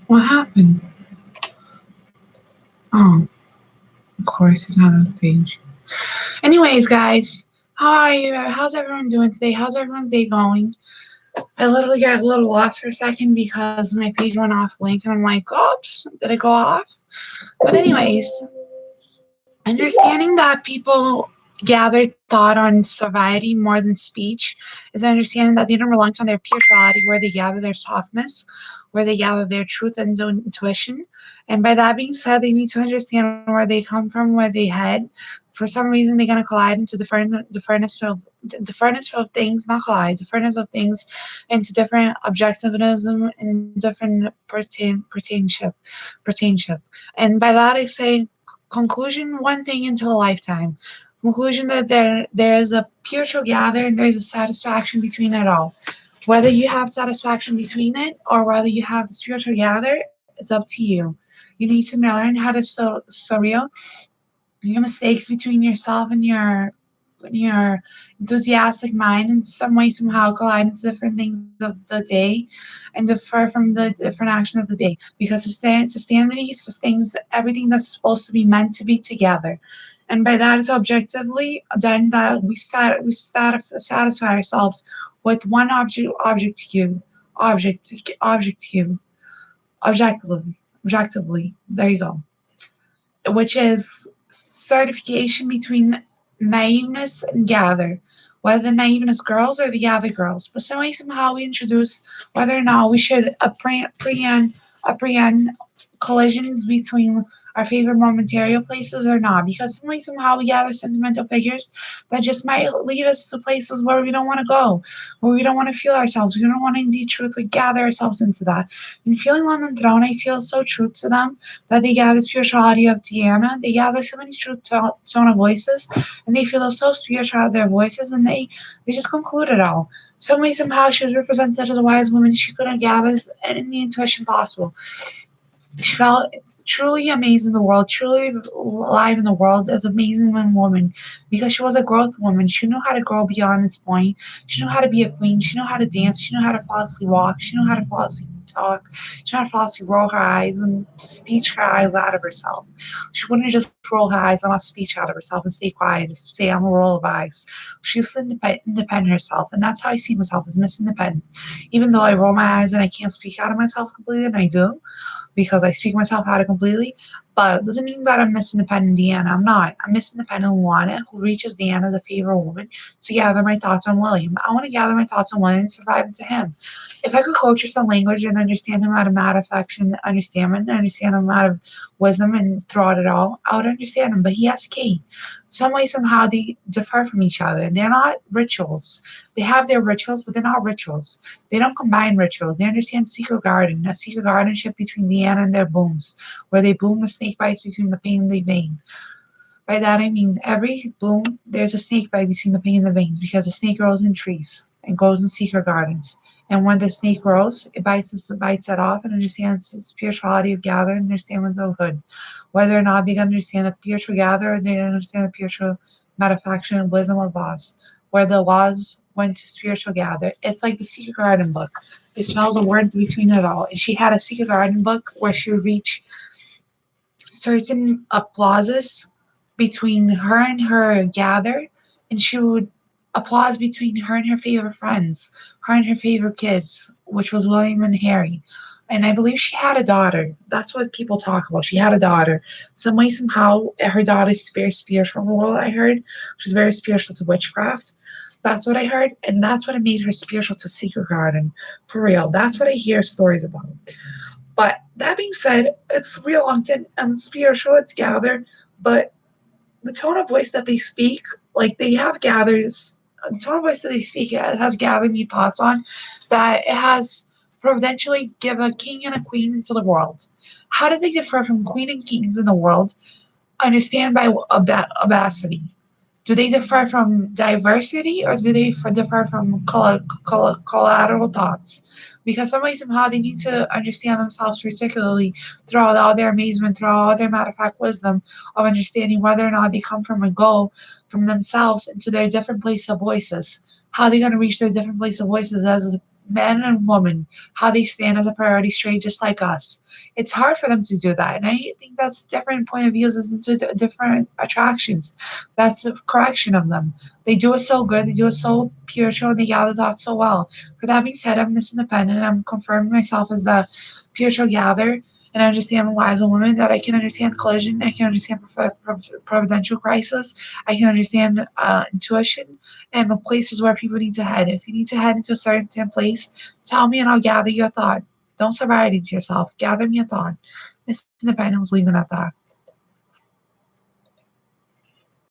What happened? Oh, of course, it's not on the page. Anyways, guys, how are you? How's everyone doing today? How's everyone's day going? I literally got a little lost for a second because my page went off link, and I'm like, oops, did it go off? But anyways, understanding that people gather thought on society more than speech is understanding that they don't rely on their spirituality, where they gather their softness, where they gather their truth and intuition. And by that being said, they need to understand where they come from, where they head. For some reason, they're gonna collide into the furnace of things, not collide, the furnace of things into different objectivism and different pertainship. And by that, I say conclusion, one thing into a lifetime. Conclusion that there is a spiritual gather and there's a satisfaction between it all. Whether you have satisfaction between it or whether you have the spiritual gather, it's up to you. You need to learn how to surreal your mistakes between yourself and your enthusiastic mind in some way somehow collide into different things of the day and differ from the different actions of the day because sustainability sustains everything that's supposed to be meant to be together, and by that is objectively then that we satisfy ourselves with one object cube object cube objectively there you go, which is certification between naiveness and gather, whether the naiveness girls or the gather girls. But some way, somehow, we introduce whether or not we should apprehend collisions between our favorite momentary places or not, because some way, somehow, we gather sentimental figures that just might lead us to places where we don't want to go, where we don't want to feel ourselves. We don't want to indeed truthfully gather ourselves into that. And feeling on the throne, I feel so true to them that they gather spirituality of Deanna. They gather so many true tone of voices, and they feel so spiritual out of their voices, and they just conclude it all. Some way, somehow, she was represented as a wise woman. She could have gathered any intuition possible. She felt truly amazing in the world, truly alive in the world as an amazing woman because she was a growth woman. She knew how to grow beyond its point. She knew how to be a queen. She knew how to dance. She knew how to flawlessly walk. She knew how to flawlessly talk. She knew how to flawlessly roll her eyes and to speech her eyes out of herself. She wouldn't just roll her eyes and not speech out of herself and stay quiet and say, I'm a roll of eyes. She was independent herself, and that's how I see myself as Miss Independent. Even though I roll my eyes and I can't speak out of myself completely, and I do, because I speak myself out of completely. But it doesn't mean that I'm Miss Independent Deanna. I'm not. I'm Miss Independent Luana, who reaches Deanna as a favorite woman to gather my thoughts on William. I want to gather my thoughts on William and survive into him. If I could culture some language and understand him out of mad affection, understand him out of wisdom and throughout it all, I would understand him. But he has Kate. Some way, somehow, they differ from each other. They're not rituals. They have their rituals, but they're not rituals. They don't combine rituals. They understand secret garden, a secret guardianship between the ant and their blooms, where they bloom the snake bites between the pain and the vein. By that I mean every bloom there's a snake bite between the pain and the veins because the snake grows in trees and grows in secret gardens. And when the snake grows, bites it off and understands the spirituality of gather and understand motherhood. Whether or not they understand the spiritual gather or they understand the spiritual metafaction and wisdom of laws. Where the laws went to spiritual gather. It's like the secret garden book. It smells a word between it all. And she had a secret garden book where she would reach certain applauses between her and her gather, and she would applause between her and her favorite friends, her and her favorite kids, which was William and Harry. And I believe she had a daughter. That's what people talk about. She had a daughter. Some way, somehow, her daughter's very spiritual. From what I heard, she's very spiritual to witchcraft. That's what I heard, and that's what made her spiritual to Secret Garden. For real, that's what I hear stories about. But that being said, it's reluctant and spiritual, it's gathered, but the tone of voice that they speak, like they have gathers, the tone of voice that they speak, it has gathered me thoughts on that it has providentially give a king and a queen into the world. How do they differ from queen and kings in the world? Understand by abacity. Do they differ from diversity or do they differ from collateral thoughts? Because some way, somehow, they need to understand themselves particularly throughout all their amazement, throughout all their matter of fact wisdom of understanding whether or not they come from and go from themselves into their different place of voices. How are they going to reach their different place of voices as men and women, how they stand as a priority straight just like us. It's hard for them to do that. And I think that's different point of views is into different attractions. That's a correction of them. They do it so good, they do it so pure, and they gather thoughts so well. For that being said, I'm Miss Independent. I'm confirming myself as the pure gather and understand why as a woman that I can understand collision, I can understand providential crisis, I can understand intuition and the places where people need to head. If you need to head into a certain place, tell me and I'll gather your thought. Don't survive it into yourself. Gather me a thought. Miss Independent was leaving at that.